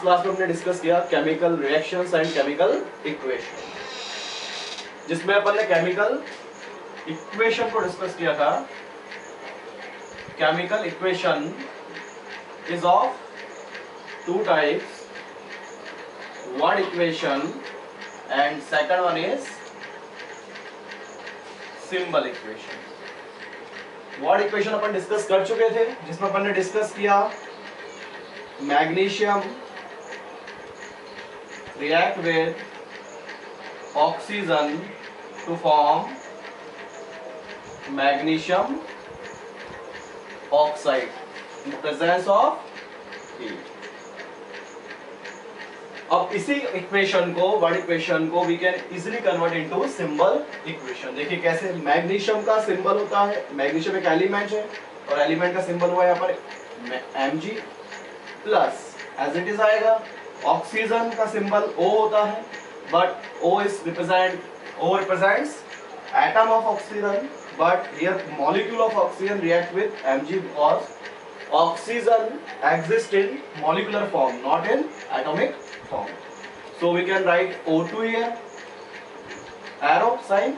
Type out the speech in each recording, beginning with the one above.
Class में हमने discuss किया chemical reactions and chemical equation, जिसमें अपन ने केमिकल इक्वेशन को डिस्कस किया था। Chemical equation is of two types, word equation and second one is symbol equation. Word equation upon discuss कर चुके थे, जिसमें अपन ने डिस्कस किया magnesium react with oxygen to form magnesium oxide in the presence of heat। अब इसी equation को, word equation को we can easily convert into symbol equation. देखिए कैसे मैग्नीशियम का सिंबल होता है, मैग्नीशियम एक एलिमेंट है और एलिमेंट का सिंबल हुआ है यहाँ पर Mg plus, as it is आएगा। ऑक्सीजन का सिंबल O होता है, but O represents atom of oxygen, but here molecule of oxygen react with Mg because oxygen exists in molecular form, not in atomic form. So we can write O2 here, arrow sign।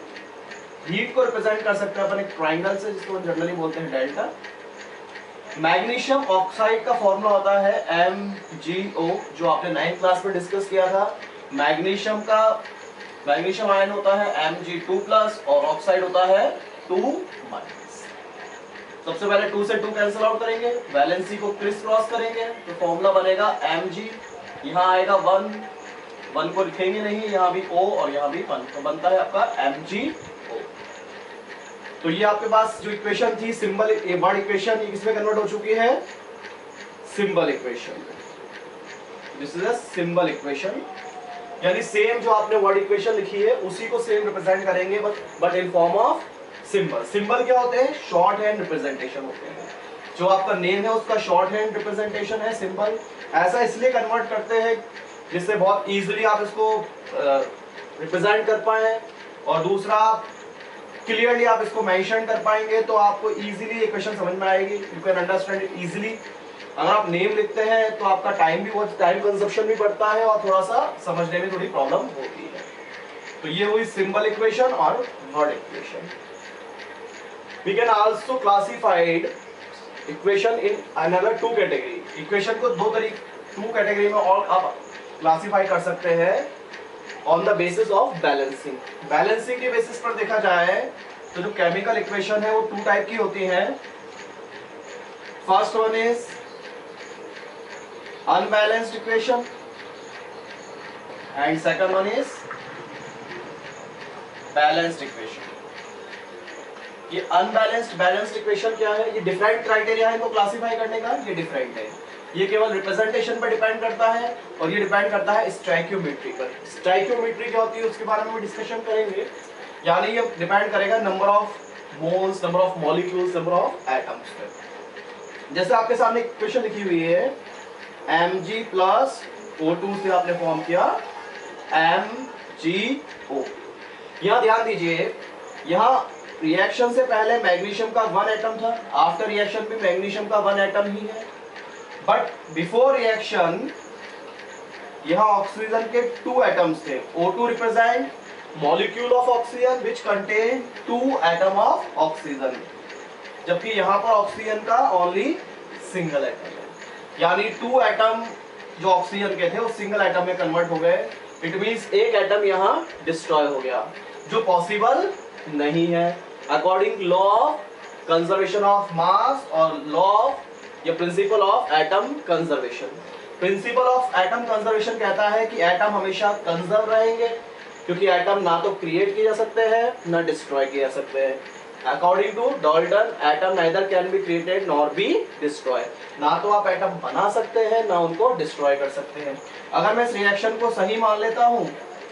Heat को represent कर सकते हैं अपन एक triangle से, जिसको हम generally बोलते हैं डेल्टा। मैग्नीशियम ऑक्साइड का फॉर्मूला होता है MgO, जो आपने 9th क्लास में डिस्कस किया था। मैग्नीशियम आयन होता है Mg2 प्लस और ऑक्साइड होता है 2 माइनस। सबसे पहले 2 से 2 कैंसिल आउट करेंगे, वैलेंसी को क्रिस क्रॉस करेंगे तो फॉर्मूला बनेगा Mg, यहाँ आएगा 1 को लिखेंगे नहीं, यहाँ भी O और यहाँ भी 1, तो बनता है आपका MgO। तो ये आपके पास जो इक्वेशन थी सिंबल वर्ड इक्वेशन, ये किसमें कन्वर्ट हो चुकी है? Symbol equation. This is a symbol equation, यानी सेम जो आपने वर्ड इक्वेशन लिखी है उसी को सेम रिप्रेजेंट करेंगे, but in form of symbol. Symbol क्या होते हैं? शॉर्ट हैंड रिप्रेजेंटेशन होते हैं। जो आपका नेम है उसका शॉर्ट हैंड रिप्रेजेंटेशन है सिंबल। ऐसा इसलिए कन्वर्ट करते हैं जिससे बहुत इजीली आप इसको रिप्रेजेंट कर पाए, और दूसरा क्लियरली आप इसको मेंशन कर पाएंगे तो आपको इजीली इक्वेशन समझ में आएगी, you can understand it easily. अगर आप नेम लिखते हैं तो आपका टाइम कंजप्शन भी बढ़ता है और थोड़ा सा समझने में थोड़ी प्रॉब्लम होती है। तो ये हुई सिंबल इक्वेशन और word equation. We can also classified equation in another 2 category. Equation को 2 कैटेगरी में और आप क्लासिफाई कर सकते हैं on the basis of balancing. Balancing के बेसिस पर देखा जाए तो जो केमिकल इक्वेशन है वो 2 टाइप की होती हैं। First one is unbalanced equation and second one is balanced equation. ये अनबैलेंस्ड बैलेंस्ड इक्वेशन क्या है? ये डिफरेंट क्राइटेरिया है इनको क्लासिफाई करने का, ये डिफरेंट है। ये केवल रिप्रेजेंटेशन पर डिपेंड करता है और ये डिपेंड करता है स्टोइकियोमेट्री पर। स्टोइकियोमेट्री क्या होती है उसके बारे में भी डिस्कशन करेंगे, यानी ये डिपेंड करेगा number of moles, number of molecules, number of atoms पर। जैसे आपके सामने इक्वेशन लिखी हुई है Mg प्लस O2 से आपने फॉर्म किया MgO। यहाँ ध्यान दीजिए, यहाँ रिएक्शन से पहले मैग्नीशियम का 1 एटम था, आफ्टर रिएक्शन भी मैग्नीशियम का 1 एटम ही है, बट बिफोर रिएक्शन यहाँ ऑक्सीजन के 2 एटम्स थे। O2 represent molecule of oxygen which contain 2 atom of oxygen, जबकि यहाँ पर ऑक्सीजन का ओनली सिंगल एटम है, यानी 2 एटम जो ऑक्सीजन के थे वो सिंगल एटम में कन्वर्ट हो गए। इट मींस एक एटम यहाँ डिस्ट्रॉय हो गया, जो पॉसिबल नहीं है according law of conservation of mass और लॉ ऑफ या principle of atom conservation. Principle of atom conservation कहता है कि एटम हमेशा कंजर्व रहेंगे, क्योंकि एटम ना तो क्रिएट किए जा सकते हैं ना डिस्ट्रॉय किए जा सकते हैं। According to Dalton, atom neither can be created nor be destroy. ना तो आप एटम बना सकते हैं ना उनको डिस्ट्रॉय कर सकते हैं। अगर मैं इस रिएक्शन को सही मान लेता हूं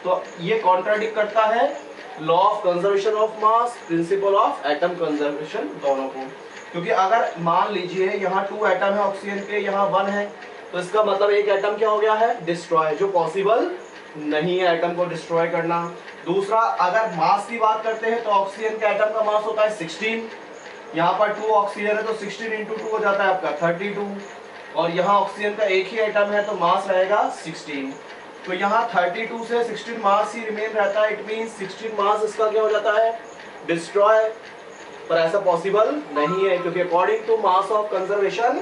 तो ये कॉन्ट्राडिक्ट करता है law of conservation of mass, principle of atom conservation दोनों को। क्योंकि अगर मान लीजिए यहाँ 2 एटम है ऑक्सीजन के, यहाँ 1 है, तो इसका मतलब एक एटम क्या हो गया है? डिस्ट्रॉय, जो पॉसिबल नहीं है एटम को डिस्ट्रॉय करना। दूसरा, अगर मास की बात करते हैं तो ऑक्सीजन के एटम का मास होता है 16, यहाँ पर 2 ऑक्सीजन है तो 16 × 2 हो जाता है आपका 32, और यहाँ ऑक्सीजन का एक ही एटम है तो मास रहेगा 16। तो यहाँ 32 से 16 मास ही रिमेन रहता है, इट मींस 16 मास इसका क्या हो जाता है, डिस्ट्रॉय। पर ऐसा पॉसिबल नहीं है क्योंकि according to mass of conservation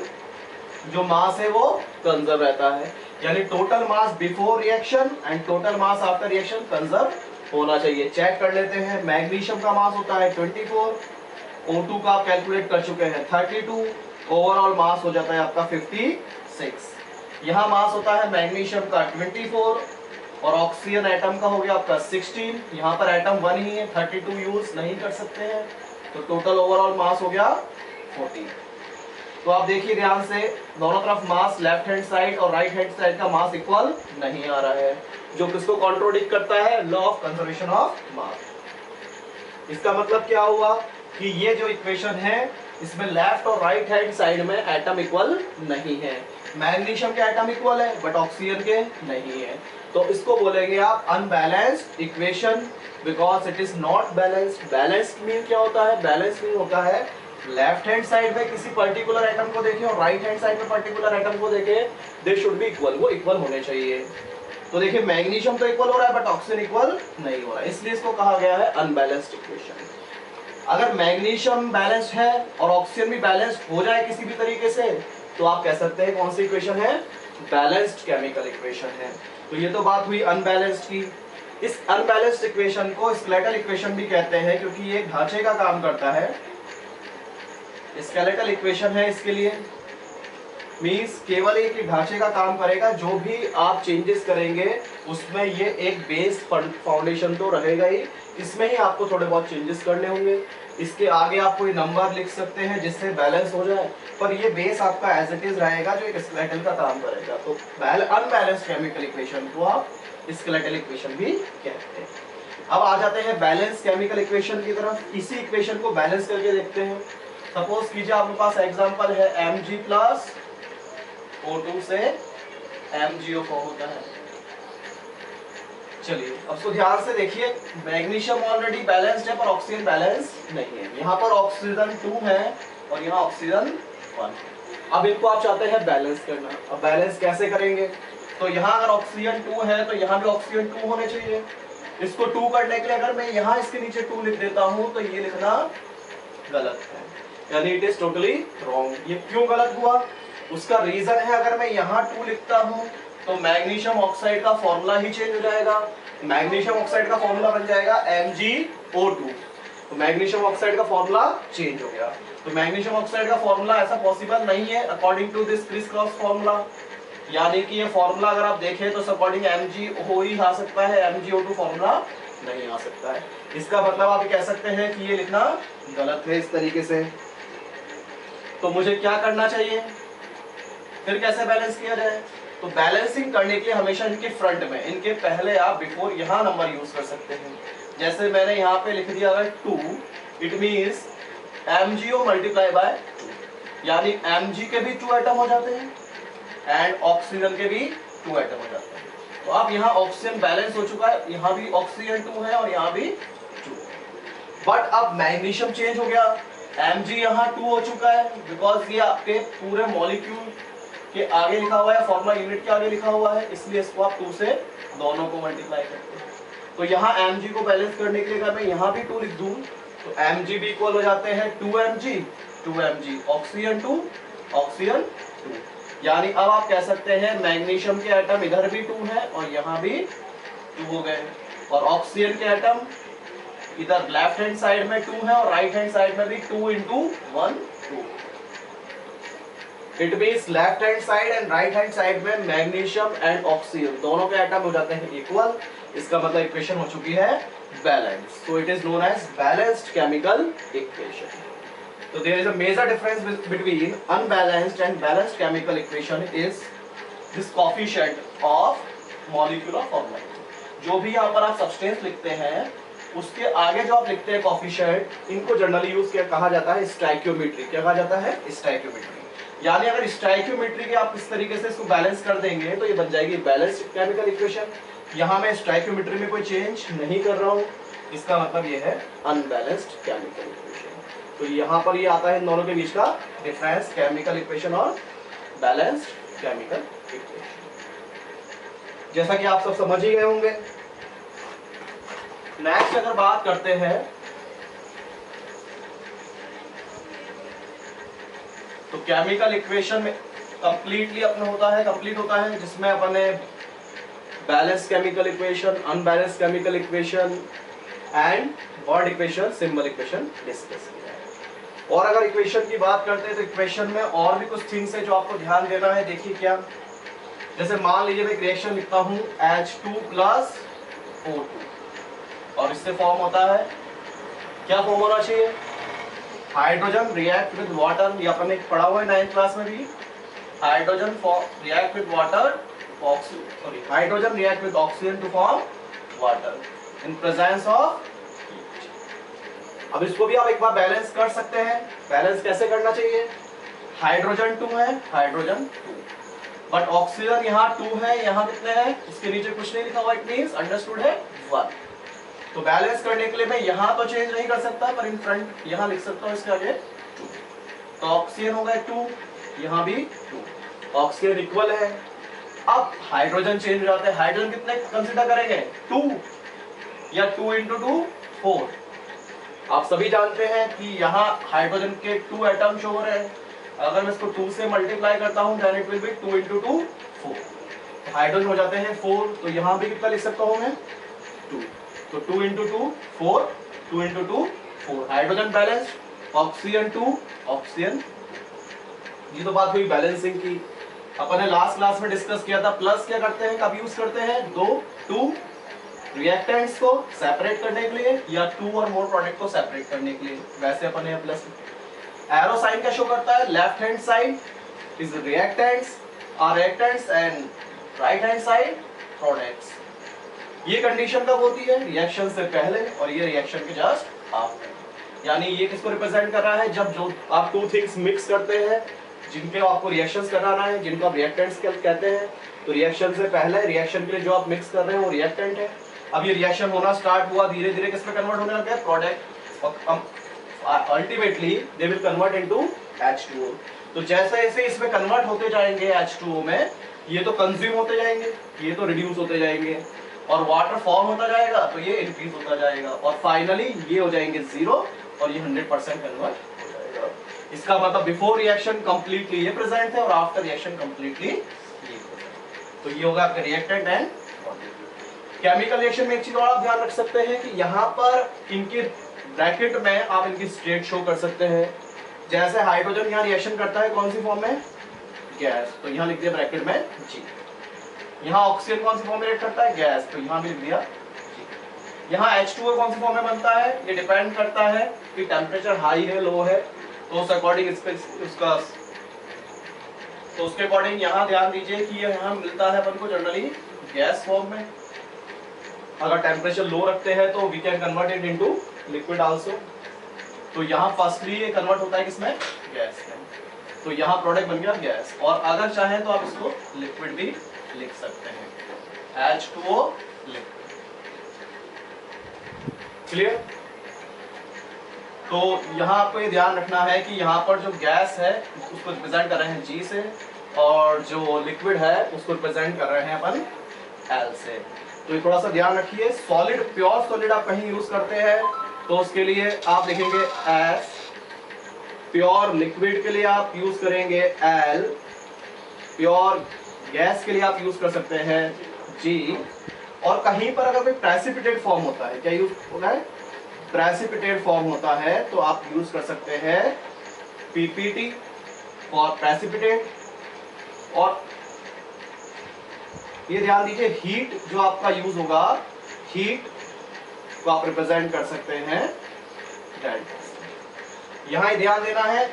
जो मास है वो कंजर्व रहता है, यानी total mass before reaction and total mass after reaction conserve होना चाहिए। चेक कर लेते हैं, मैग्नीशियम का मास होता है 24, O2 का आप कैलकुलेट कर चुके हैं 32, ओवरऑल मास हो जाता है आपका 56। यहाँ मास होता है मैग्नीशियम का 24 और ऑक्सीजन एटम का हो गया आपका 16। यहाँ पर एटम 1 ही है, 32 यूज नहीं कर सकते हैं, तो टोटल ओवरऑल मास हो गया 40। तो आप देखिए ध्यान से, दोनों तरफ मास लेफ्ट हैंड साइड और राइट हैंड साइड का मास इक्वल नहीं आ रहा है, जो किसको कॉन्ट्रोडिक्ट करता है, law of conservation of mass. इसका मतलब क्या हुआ कि ये जो इक्वेशन है इसमें लेफ्ट और राइट हैंड साइड में एटम इक्वल नहीं है। मैग्नीशियम के एटम इक्वल है बट ऑक्सीजन के नहीं है, तो इसको बोलेंगे आप unbalanced equation because it is not balanced. Balanced mean क्या होता है, बैलेंस मीन होता है लेफ्ट हैंड साइड में किसी पर्टिकुलर एटम को देखें और राइट हैंड साइड में पर्टिकुलर एटम को देखें, दे शुड बी इक्वल, वो इक्वल होने चाहिए। तो देखिए मैग्नीशियम तो इक्वल हो रहा है बट ऑक्सीजन इक्वल नहीं हो रहा है, इसलिए इसको कहा गया है अनबैलेंस्ड इक्वेशन। अगर मैग्नीशियम बैलेंस्ड है और ऑक्सीजन भी बैलेंस्ड हो जाए किसी भी तरीके से, तो आप कह सकते हैं कौन सी इक्वेशन है, बैलेंस्ड केमिकल इक्वेशन है। तो ये तो बात हुई अनबैलेंस्ड की। इस अनबैलेंस्ड इक्वेशन को स्केलेटल इक्वेशन भी कहते हैं क्योंकि ये ढांचे का काम करता है। स्केलेटल इक्वेशन है इसके लिए, मींस केवल एक ढांचे का काम करेगा, जो भी आप चेंजेस करेंगे उसमें ये एक बेस फाउंडेशन तो रहेगा ही, इसमें ही आपको थोड़े बहुत चेंजेस करने होंगे। इसके आगे आप कोई नंबर लिख सकते हैं जिससे बैलेंस हो जाए, पर ये बेस आपका एज इट इज रहेगा जो एक स्केलेटल का काम करेगा। तो अनबैलेंस्ड केमिकल इक्वेशन को आप स्केलेटल इक्वेशन भी कहते हैं। अब आ जाते हैं बैलेंस केमिकल इक्वेशन की तरफ। इसी इक्वेशन को बैलेंस करके देखते हैं। सपोज कीजिए आपके पास एग्जांपल है Mg प्लस O2 से MgO4 होता है। चलिए अब इसको ध्यान से देखिए, मैग्नीशियम ऑलरेडी बैलेंस्ड है पर ऑक्सीजन बैलेंस नहीं है। यहाँ पर ऑक्सीजन 2 है और यहाँ ऑक्सीजन 1। अब इनको आप चाहते हैं बैलेंस करना। अब बैलेंस कैसे करेंगे, तो यहाँ अगर ऑक्सीजन 2 है तो यहाँ भी ऑक्सीजन 2 होने चाहिए। इसको 2 करने के लिए अगर मैं यहाँ इसके नीचे 2 लिख देता हूँ तो ये लिखना गलत है, यानी इट इज टोटली रॉन्ग। ये क्यों गलत हुआ, उसका रीजन है, अगर मैं यहाँ 2 लिखता हूँ तो मैग्नीशियम ऑक्साइड का फॉर्मूला ही चेंज हो जाएगा। मैग्नीशियम ऑक्साइड का फॉर्मूला बन जाएगा MgO2, तो मैग्नीशियम ऑक्साइड का फॉर्मूला चेंज हो गया। तो मैग्नीशियम ऑक्साइड का फॉर्मूला ऐसा पॉसिबल नहीं है according to this criss cross formula, यानी कि ये फॉर्मूला अगर आप देखें तो अकॉर्डिंग MgO ही आ सकता है, MgO2 फॉर्मूला नहीं आ सकता है। इसका मतलब आप कह सकते हैं कि ये लिखना गलत है इस तरीके से। तो मुझे क्या करना चाहिए, फिर कैसे बैलेंस किया जाए, तो बैलेंसिंग करने के लिए हमेशा इनके फ्रंट में, इनके पहले आप बिफोर यहाँ नंबर यूज कर सकते हैं। जैसे मैंने यहाँ पे लिख दिया अगर 2, it means MgO multiply by 2, यानी Mg के भी 2 एटम हो जाते हैं एंड ऑक्सीजन के भी 2 एटम हो जाते हैं। तो अब यहाँ ऑक्सीजन बैलेंस हो चुका है, यहाँ भी ऑक्सीजन 2 है और यहाँ भी 2। बट अब मैग्नीशियम चेंज हो गया, Mg यहाँ 2 हो चुका है बिकॉज ये आपके पूरे मॉलिक्यूल के आगे लिखा हुआ है, फॉर्मूला यूनिट के आगे लिखा हुआ है, इसलिए इसको आप 2 से दोनों को मल्टीप्लाई करते हैं। तो यहाँ Mg को बैलेंस करने के लिए अगर मैं यहाँ भी 2 लिख दूं तो Mg भी इक्वल हो जाते हैं 2Mg, 2Mg, ऑक्सीजन 2, ऑक्सीजन 2, यानी अब आप कह सकते हैं मैग्नीशियम के एटम इधर भी 2 है और यहाँ भी 2 हो गए, और ऑक्सीजन के एटम इधर लेफ्ट हैंड साइड में 2 है और राइट हैंड साइड में भी 2 into 1 2। It means left hand side and right hand side में मैग्नीशियम एंड ऑक्सीजन दोनों के एटम हो जाते हैं इक्वल। इसका मतलब इक्वेशन हो चुकी है balance, so it is known as balanced chemical equation. So there is a major difference between unbalanced and balanced chemical equation is this coefficient of molecular formula। जो भी यहाँ पर आप सब्सटेंस लिखते हैं उसके आगे जो आप लिखते हैं कोफिशिएंट, इनको जनरली यूज किया कहा जाता है स्टोइकियोमेट्री। क्या कहा जाता है, स्टोइकियोमेट्री। यानी अगर स्टोइकियोमेट्री के आप इस तरीके से इसको बैलेंस कर देंगे तो ये बन जाएगी बैलेंस्ड केमिकल इक्वेशन। यहाँ मैं स्टोइकियोमेट्री में कोई चेंज नहीं कर रहा हूँ, इसका मतलब ये है अनबैलेंस्ड केमिकल इक्वेशन। तो यहाँ पर ये आता है इन दोनों के बीच का डिफरेंस, केमिकल इक्वेशन और बैलेंस्ड केमिकल इक्वेशन। जैसा कि आप सब समझ ही गए होंगे। नेक्स्ट अगर बात करते हैं तो केमिकल इक्वेशन में कंप्लीट होता है जिसमें अपन ने balance chemical equation, unbalance chemical equation and word equation, symbol equation discuss किया है। और अगर इक्वेशन की बात करते हैं तो इक्वेशन में और भी कुछ थिंग्स है जो आपको ध्यान देना है। देखिए क्या, जैसे मान लीजिए मैं एक रिएक्शन लिखता हूं H2 प्लस O2 और इससे फॉर्म होता है, क्या फॉर्म होना चाहिए, हाइड्रोजन रिएक्ट विद वाटर। ये अपन ने पढ़ा हुआ है 9th क्लास में भी, hydrogen react with water, hydrogen react with oxygen to form water in presence of. अब इसको भी आप एक बार बैलेंस कर सकते हैं। बैलेंस कैसे करना चाहिए, हाइड्रोजन 2 है, हाइड्रोजन 2, बट ऑक्सीजन यहाँ 2 है, यहाँ कितने हैं, इसके नीचे कुछ नहीं लिखा हुआ, इट मींस अंडरस्टूड है 1। तो बैलेंस करने के लिए मैं यहाँ तो चेंज नहीं कर सकता, पर इन फ्रंट यहाँ लिख सकता हूँ इसके आगे 2। तो ऑक्सीजन हो गए 2, यहाँ भी 2, ऑक्सीजन इक्वल है। अब हाइड्रोजन चेंज हो जाते हैं, हाइड्रोजन कितने कंसीडर करेंगे, 2 या 2 into 2 4। आप सभी जानते हैं कि यहाँ हाइड्रोजन के 2 एटम शो हो रहे हैं। अगर मैं इसको 2 से मल्टीप्लाई करता हूँ then it will be 2 into 2 4। Hydrogen हो जाते हैं 4, तो यहाँ भी कितना लिख सकता हूँ मैं 2। तो 2 into 2 4, 2 into 2 4। Hydrogen balance, oxygen 2, oxygen. ये तो बात हुई बैलेंसिंग की। अपन ने लास्ट क्लास में डिस्कस किया था प्लस क्या करते हैं, कब यूज करते हैं, टू रिएक्टेंट्स को सेपरेट करने के लिए या 2 और मोर प्रोडक्ट को सेपरेट करने के लिए। वैसे अपन ने प्लस एरो साइन क्या शो करता है, left hand side is reactants and right hand side products. ये कंडीशन कब होती है, रिएक्शन से पहले, और ये रिएक्शन के जस्ट आफ्टर। यानी ये किसको रिप्रेजेंट कर रहा है, जब जो आप 2 थिंग्स मिक्स करते हैं जिनके आपको रिएक्शंस कराना है, जिनको आप रिएक्टेंट्स कहते हैं। तो रिएक्शन से पहले रिएक्शन के लिए जो आप मिक्स कर रहे हैं वो रिएक्टेंट है। अब ये रिएक्शन होना स्टार्ट हुआ, धीरे धीरे किस में कन्वर्ट होने लग गया, product. Ultimately they will convert into H2O। तो जैसे जैसे इसमें कन्वर्ट होते जाएंगे H2O में, ये तो कंज्यूम होते जाएंगे, ये तो रिड्यूस होते जाएंगे, और वाटर फॉर्म होता जाएगा तो ये इंक्रीज होता जाएगा, और फाइनली ये हो जाएंगे 0 और ये 100% कन्वर्ट हो जाएगा। इसका मतलब बिफोर रिएक्शन कंप्लीटली ये प्रेजेंट है और आफ्टर रिएक्शन कंप्लीटली ये प्रेजेंट। तो ये होगा आपका रिएक्टेंट एंड केमिकल रिएक्शन में एक चीज और आप ध्यान रख सकते हैं कि यहाँ पर इनके ब्रैकेट में आप इनकी स्टेट शो कर सकते हैं। जैसे हाइड्रोजन यहाँ रिएक्शन करता है कौन सी फॉर्म में, गैस, तो यहाँ लिख दिया ब्रैकेट में G। यहाँ ऑक्सीजन कौन सी फॉर्म में रिएक्ट करता है, गैस, तो यहाँ भी लिख दिया G। यहाँ H2O कौन सी फॉर्म में बनता है, ये डिपेंड करता है कि टेम्परेचर हाई है लो है, तो उस अकॉर्डिंग उसका तो उसके अकॉर्डिंग यहाँ ध्यान दीजिए कि ये यहाँ मिलता है अपन को जनरली गैस फॉर्म में। अगर टेम्परेचर लो रखते हैं तो we can convert it into liquid also. तो यहाँ फर्स्टली ये कन्वर्ट होता है किसमें, गैस में। तो यहाँ प्रोडक्ट बन गया गैस, और अगर चाहें तो आप इसको लिक्विड भी लिख सकते हैं, H2O लिक्विड। क्लियर। तो यहाँ आपको ये ध्यान रखना है कि यहाँ पर जो गैस है उसको रिप्रेजेंट कर रहे हैं G से, और जो लिक्विड है उसको रिप्रेजेंट कर रहे हैं अपन L से। तो ये थोड़ा सा ध्यान रखिए। सॉलिड, प्योर सॉलिड आप कहीं यूज करते हैं तो उसके लिए आप लिखेंगे S, प्योर लिक्विड के लिए आप यूज करेंगे L, प्योर गैस के लिए आप यूज कर सकते हैं G, और कहीं पर अगर कोई प्रेसिपिटेट फॉर्म होता है, क्या यूज होता है, प्रेसिपिटेट फॉर्म होता है, तो आप यूज कर सकते हैं PPT फॉर प्रेसिपिटेट। और ये ध्यान दीजिए हीट जो आपका यूज होगा, हीट को आप रिप्रेजेंट कर सकते हैं डेल्टा। यहाँ ये ध्यान देना है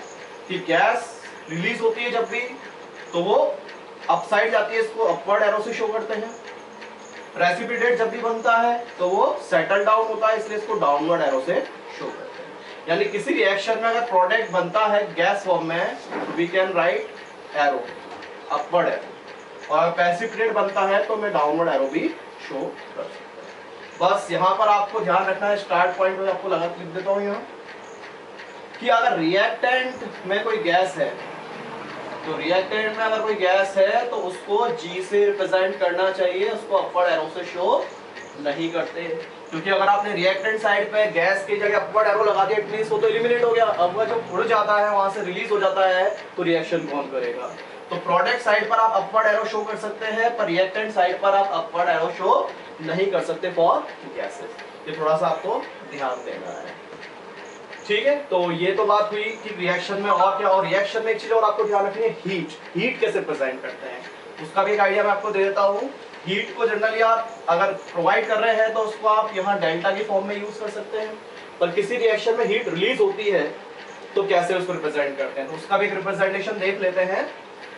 कि गैस रिलीज होती है जब भी तो वो अपसाइड जाती है, इसको अपवर्ड एरो से शो करते हैं। प्रेसिपिटेट जब भी बनता है तो वो सेटल डाउन होता है, इसलिए इसको डाउनवर्ड एरो से शो करते हैं। यानी किसी रिएक्शन में अगर प्रोडक्ट बनता है गैस फॉर्म में, we can write arrow upward arrow, और प्रेसिपिटेट बनता है तो मैं डाउनवर्ड एरो भी शो कर सकता हूं। बस यहाँ पर आपको ध्यान रखना है, स्टार्ट पॉइंट में आपको लगा लिख देता हूँ यहाँ कि अगर रिएक्टेंट में कोई गैस है तो रिएक्टेंट में अगर कोई गैस है तो उसको G से रिप्रेजेंट करना चाहिए, उसको अपवर्ड एरो से शो नहीं करते, क्योंकि अगर आपने रिएक्टेंट साइड पे गैस की जगह अपवर्ड एरो लगा दिया, इट मींस वो तो एलिमिनेट हो गया। अब वो जब उड़ जाता है वहां से रिलीज हो जाता है तो रिएक्शन कौन करेगा। तो प्रोडक्ट साइड पर आप अपवर्ड एरो शो कर सकते हैं, पर रिएक्टेंट साइड पर आप अपवर्ड एरो शो नहीं कर सकते फॉर गैसेस। ये थोड़ा सा आपको ध्यान देना है, ठीक है। तो ये तो बात हुई कि रिएक्शन में और क्या, और रिएक्शन में एक चीज और आपको ध्यान रखनी है, हीट कैसे प्रेजेंट करते हैं उसका भी एक आइडिया मैं आपको दे देता हूँ। हीट को जनरली आप अगर प्रोवाइड कर रहे हैं तो उसको आप यहाँ डेल्टा की फॉर्म में यूज कर सकते हैं, पर किसी रिएक्शन में हीट रिलीज होती है तो कैसे उसको रिप्रेजेंट करते हैं, तो उसका भी एक रिप्रेजेंटेशन देख लेते हैं।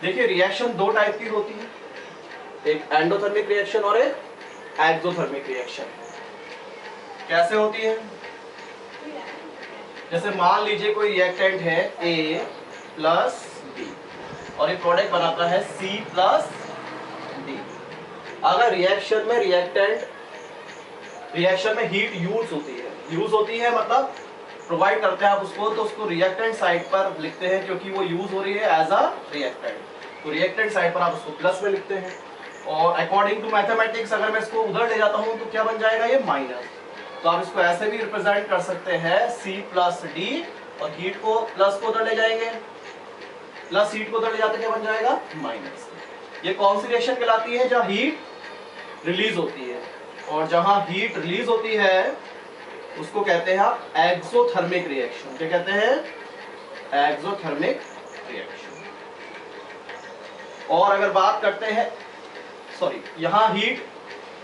देखिए रिएक्शन दो टाइप की होती है, एक एंडोथर्मिक रिएक्शन और एक एक्सोथर्मिक रिएक्शन। कैसे होती है, जैसे मान लीजिए कोई रिएक्टेंट है A प्लस B और एक प्रोडक्ट बनाता है C प्लस D। अगर रिएक्शन में हीट यूज होती है मतलब प्रोवाइड करते हैं आप उसको, तो उसको रिएक्टेंट साइड पर लिखते हैं क्योंकि वो यूज हो रही है एज अ रिएक्टेंट, तो रिएक्टेंट साइड पर आप उसको प्लस में लिखते हैं। और अकॉर्डिंग टू मैथमेटिक्स अगर मैं इसको उधर ले जाता हूं तो क्या बन जाएगा, ये माइनस। तो आप इसको ऐसे भी रिप्रेजेंट कर सकते हैं C प्लस D, और हीट को प्लस को उधर ले जाएंगे, प्लस हीट को उधर ले जाते क्या बन जाएगा, माइनस। ये कौन सी रिएक्शन कहलाती है, जहां हीट रिलीज होती है, और जहां हीट रिलीज होती है उसको कहते हैं आप एक्सोथर्मिक रिएक्शन। क्या कहते हैं, एक्सोथर्मिक रिएक्शन। और अगर बात करते हैं, सॉरी, यहां हीट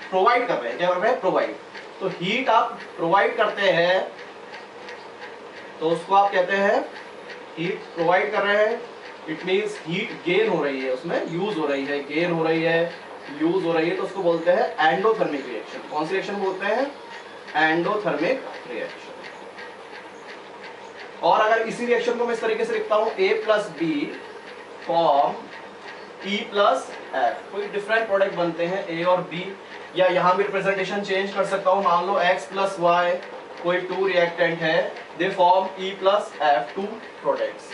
प्रोवाइड कर रहे हैं, क्या कर रहे हैं, प्रोवाइड, तो हीट आप प्रोवाइड करते हैं तो उसको आप कहते हैं हीट प्रोवाइड कर रहे हैं, इट मींस हीट गेन हो रही है, उसमें यूज हो रही है, गेन हो रही है, यूज हो रही है, तो उसको बोलते हैं एंडोथर्मिक रिएक्शन। कौन सी रिएक्शन बोलते हैं, एंडोथर्मिक रिएक्शन। और अगर इसी रिएक्शन को मैं इस तरीके से लिखता हूं A plus B form E plus F, कोई डिफरेंट प्रोडक्ट बनते हैं A और B, या यहां भी रिप्रेजेंटेशन चेंज कर सकता हूं, मान लो X प्लस Y कोई टू रिएक्टेंट है, they form E plus F, two products.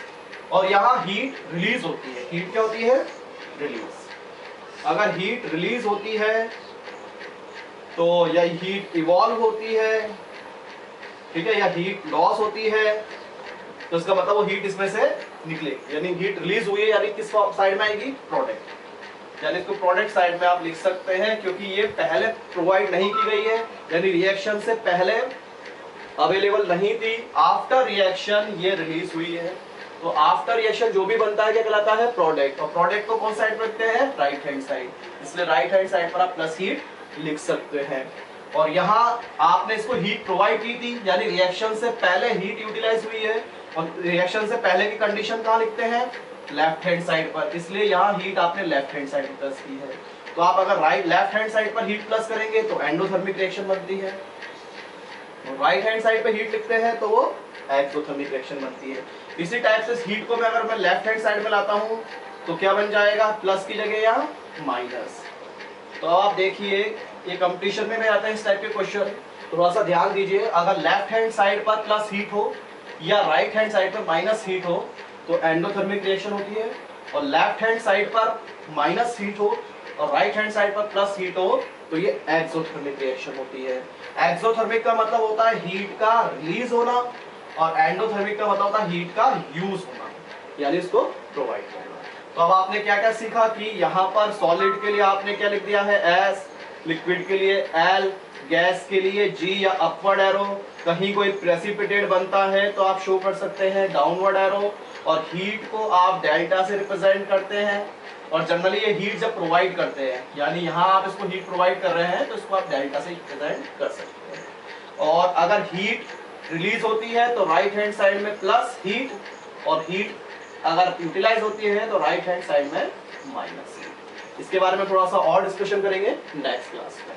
और यहां हीट रिलीज होती है, हीट क्या होती है, रिलीज। अगर हीट रिलीज होती है तो या हीट इवॉल्व होती है, ठीक है, या हीट लॉस होती है, तो इसका मतलब वो हीट इसमें से निकले, यानी हीट रिलीज हुई है, यानी किस साइड में आएगी, प्रोडक्ट, यानी इसको प्रोडक्ट साइड में आप लिख सकते हैं, क्योंकि ये पहले प्रोवाइड नहीं की गई है, यानी रिएक्शन से पहले अवेलेबल नहीं थी, आफ्टर रिएक्शन ये रिलीज हुई है। तो आफ्टर रिएक्शन जो भी बनता है क्या कहलाता है, प्रोडक्ट, और प्रोडक्ट को कौन साइड पर रखते हैं, राइट हैंड साइड, इसलिए राइट हैंड साइड पर आप प्लस हीट लिख सकते हैं। और यहाँ आपने इसको हीट प्रोवाइड की थी, यानी रिएक्शन से पहले हीट यूटिलाइज हुई है, और रिएक्शन से पहले की कंडीशन कहाँ लिखते हैं, लेफ्ट हैंड साइड पर, इसलिए यहाँ हीट आपने लेफ्ट हैंड साइड प्लस की है। तो आप अगर लेफ्ट हैंड साइड पर हीट प्लस करेंगे तो एंडोथर्मिक रिएक्शन बनती है, राइट हैंड साइड पे हीट लिखते हैं तो वो एक्सोथर्मिक रिएक्शन बनती है। इसी टाइप से हीट को मैं अगर मैं लेफ्ट हैंड साइड में लाता हूँ तो क्या बन जाएगा, प्लस की जगह यहाँ माइनस। तो आप देखिए ये कंपटीशन में आते हैं इस टाइप के क्वेश्चन, थोड़ा सा ध्यान दीजिए, अगर लेफ्ट हैंड साइड पर प्लस हीट हो या राइट हैंड साइड पर माइनस हीट हो तो एंडोथर्मिक रिएक्शन होती है, और लेफ्ट हैंड साइड पर माइनस हीट हो और राइट हैंड साइड पर प्लस हीट हो तो ये एक्सोथर्मिक रिएक्शन होती है। एक्सोथर्मिक का मतलब होता है हीट का रिलीज होना, और एंडोथर्मिक का मतलब होता है हीट का यूज होना, यानी इसको प्रोवाइड करना। तो अब आपने क्या क्या सीखा कि यहाँ पर सॉलिड के लिए आपने क्या लिख दिया है, S, लिक्विड के लिए L, गैस के लिए G या अपवर्ड एरो, कहीं कोई प्रेसिपिटेट बनता है तो आप शो कर सकते हैं डाउनवर्ड एरो, और हीट को आप डेल्टा से रिप्रेजेंट करते हैं, और जनरली ये हीट जब प्रोवाइड करते हैं, यानी यहाँ आप इसको हीट प्रोवाइड कर रहे हैं तो इसको आप डेल्टा से रिप्रेजेंट कर सकते हैं। और अगर हीट रिलीज होती है तो राइट हैंड साइड में प्लस हीट, और हीट अगर यूटिलाइज होती है तो राइट हैंड साइड में माइनस हीट। इसके बारे में थोड़ा सा और डिस्कशन करेंगे नेक्स्ट क्लास में।